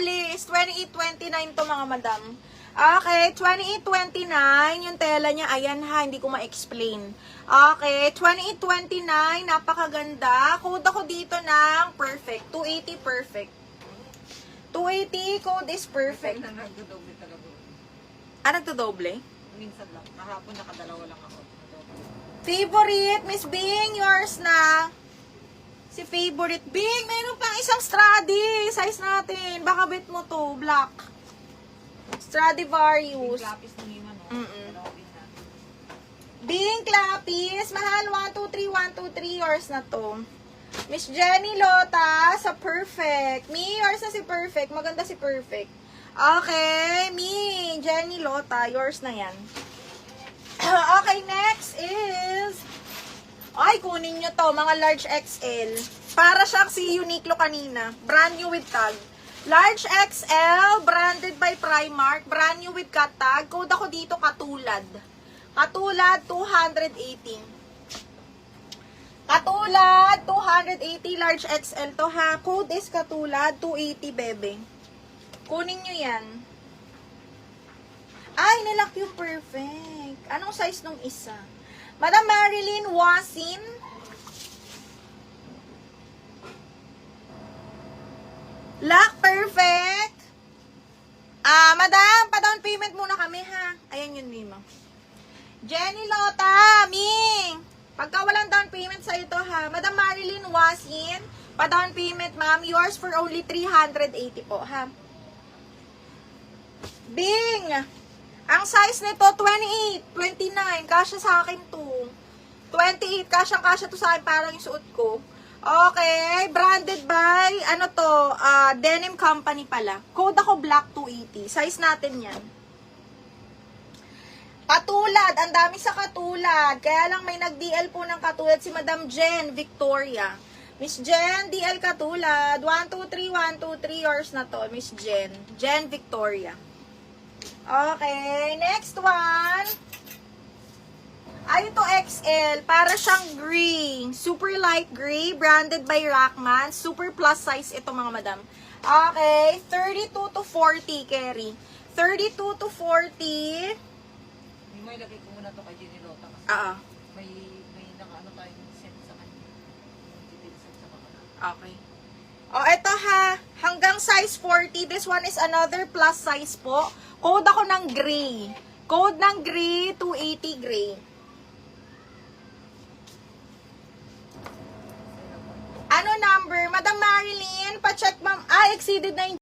alis. 28.29 to mga madam. Okay, 28.29. Yung tela niya, ayan ha, hindi ko ma-explain. Okay, 28.29. Napakaganda. Code ako dito ng perfect. 280 perfect. 280 code is perfect. Nagdodoble talaga. Ah, nagdodoble? Minsan lang. Kahapon nakadalawa lang ako. Favorite, Miss Bing, yours na. Si Favorite. Bing, mayroon pang isang Stradi. Size natin. Baka bet mo to, black. Stradivarius. Yung lapis ng iman, no? Dalawin natin. Bing Clapis, mahal, 123, 123, yours na to. Miss Jenny Lota, sa Perfect. Mi, yours na si Perfect. Maganda si Perfect. Okay, Mi, Jenny Lota, yours na yan. Okay, next is... Ay, kunin nyo to, mga large XL. Para siyang si Uniqlo kanina. Brand new with tag. Large XL, branded by Primark. Brand new with cut tag. Code ako dito, katulad. Katulad, 280. Katulad, 280 large XL to ha. Code is katulad, 280 bebe. Kunin nyo yan. Ay, nilak yung perfect. Anong size nung isa? Madam Marilyn Wasin. Lock perfect. Madam, pa-down payment muna kami ha. Ayan yun, Mima. Jenny Lota, Ming. Pagka walang down payment sa ito ha. Madam Marilyn Wasin, pa-down payment ma'am. Yours for only 380 po ha. Bing. Ang size nito, 28, 29. Kasya sa akin to. 28, kasyang-kasya to sa akin. Parang yung suot ko. Okay, branded by, ano to, Denim Company pala. Code ako black 280. Size natin yan. Katulad, ang dami sa katulad. Kaya lang may nag-DL po ng katulad si Madam Jen Victoria. Miss Jen, DL katulad. 123, 123, yours na to, Miss Jen. Jen Victoria. Okay, next one. Ay, ito XL. Para siyang gray. Super light gray. Branded by Rackman. Super plus size ito mga madam. Okay, 32 to 40 carry. 32 to 40. May lagay ko muna to kay Jenny Lota. Kasi may nakaano tayong set sa kanya. Detail set sa kanya. Okay. Oh, ito ha. Hanggang size 40. This one is another plus size po. Code ako ng gray. Code ng gray, 280 gray. Ano number? Madam Marilyn, pa-check ma'am. Exceeded na yung